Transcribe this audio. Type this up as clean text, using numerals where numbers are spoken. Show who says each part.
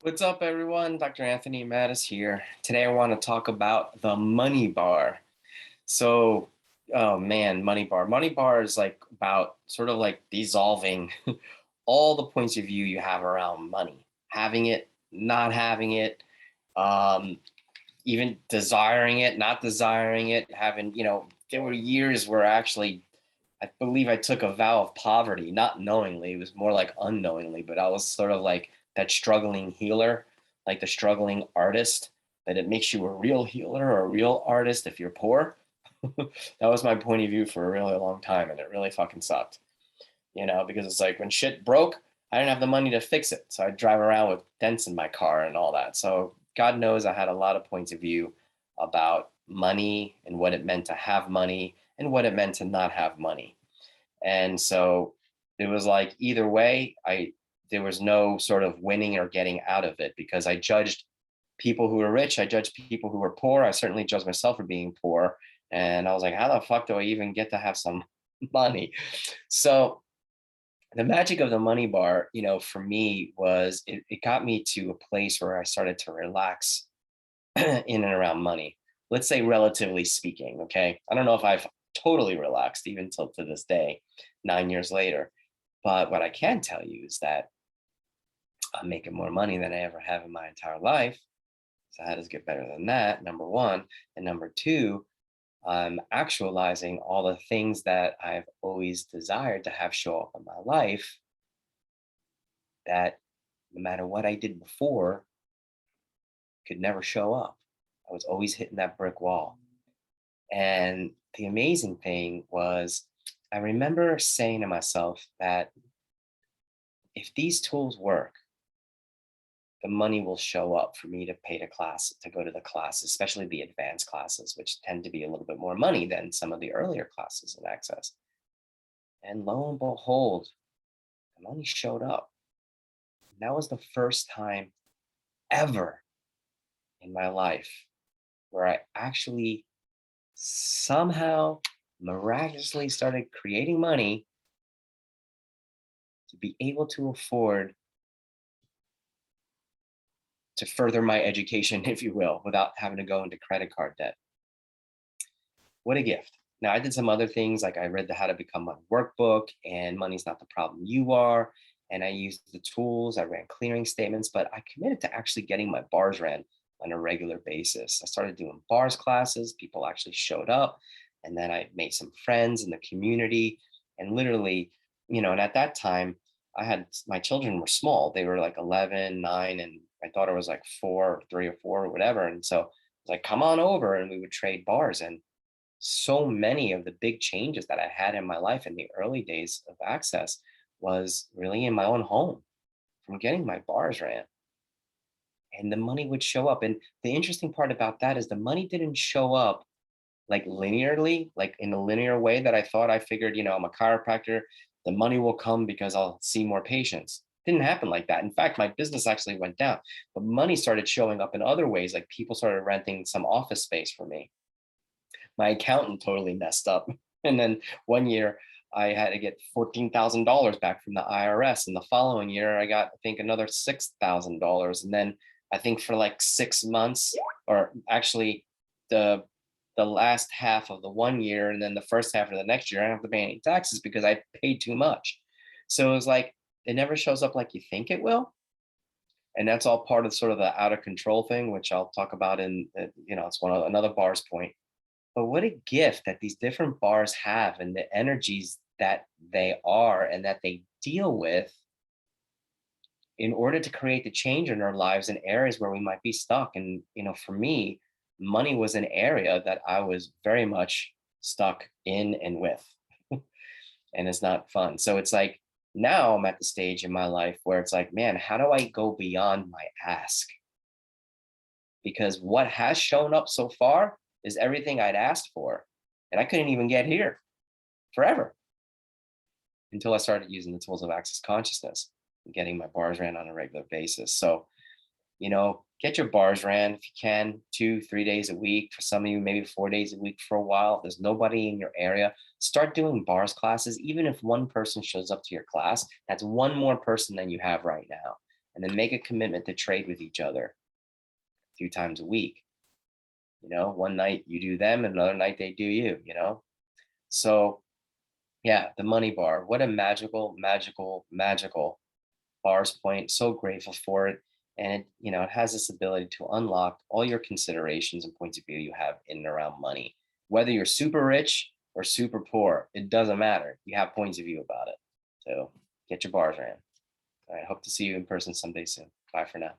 Speaker 1: What's up, everyone? Dr. Anthony Mattis here. Today, I want to talk about the money bar. So, oh man, money bar. Money bar is like about sort of like dissolving all the points of view you have around money, having it, not having it, um, even desiring it, not desiring it, having, there were years where actually I believe I took a vow of poverty, not knowingly. It was more like unknowingly, but I was sort of like that struggling healer, like the struggling artist, that it makes you a real healer or a real artist if you're poor. That was my point of view for a really long time. And it really fucking sucked, because it's like when shit broke, I didn't have the money to fix it. So I'd drive around with dents in my car and all that. So God knows I had a lot of points of view about money and what it meant to have money and what it meant to not have money. And so it was like either way, I there was no sort of winning or getting out of it because I judged people who were rich, I judged people who were poor. I certainly judged myself for being poor. And I was like, how the fuck do I even get to have some money? So the magic of the money bar, for me was it got me to a place where I started to relax in and around money. Let's say relatively speaking, okay? I don't know if I've totally relaxed even till to this day, 9 years later. But what I can tell you is that I'm making more money than I ever have in my entire life. So how does it get better than that? Number one. And number two, I'm actualizing all the things that I've always desired to have show up in my life that no matter what I did before could never show up. I was always hitting that brick wall. And the amazing thing was, I remember saying to myself that if these tools work, the money will show up for me to pay the class, to go to the classes, especially the advanced classes, which tend to be a little bit more money than some of the earlier classes in Access. And lo and behold, the money showed up. And that was the first time ever in my life where I actually somehow miraculously started creating money to be able to afford to further my education, if you will, without having to go into credit card debt. What a gift. Now, I did some other things like I read the How to Become Money workbook and Money's Not the Problem You Are. And I used the tools, I ran clearing statements, but I committed to actually getting my bars ran on a regular basis. I started doing bars classes, people actually showed up. And then I made some friends in the community. And literally, and at that time, I had my children were small. They were like 11, 9, and my daughter was like 4, 3 or 4 or whatever. And so I was like, come on over and we would trade bars. And so many of the big changes that I had in my life in the early days of Access was really in my own home from getting my bars ran. And the money would show up. And the interesting part about that is the money didn't show up like linearly, like in a linear way that I thought. I figured, I'm a chiropractor, the money will come because I'll see more patients. Didn't happen like that. In fact, my business actually went down, but money started showing up in other ways. Like people started renting some office space for me. My accountant totally messed up. And then one year I had to get $14,000 back from the IRS. And the following year I got, I think, another $6,000. And then I think for like 6 months, or actually the the last half of the one year and then the first half of the next year, I don't have to pay any taxes because I paid too much. So it was like it never shows up like you think it will. And that's all part of sort of the out of control thing, which I'll talk about it's one of another bars point. But what a gift that these different bars have and the energies that they are and that they deal with in order to create the change in our lives in areas where we might be stuck. And, for me, money was an area that I was very much stuck in and with. And it's not fun. So it's like now I'm at the stage in my life where it's like, man, how do I go beyond my ask? Because what has shown up so far is everything I'd asked for. And I couldn't even get here forever until I started using the tools of access consciousness and getting my bars ran on a regular basis. So, get your bars ran if you can, 2, 3 days a week. For some of you, maybe 4 days a week for a while. If there's nobody in your area, start doing bars classes. Even if one person shows up to your class, that's one more person than you have right now. and then make a commitment to trade with each other a few times a week. One night you do them, and another night they do you, So yeah, the money bar. What a magical, magical, magical bars point. So grateful for it. And it has this ability to unlock all your considerations and points of view you have in and around money. Whether you're super rich or super poor, it doesn't matter. You have points of view about it. So get your bars ran. I hope to see you in person someday soon. Bye for now.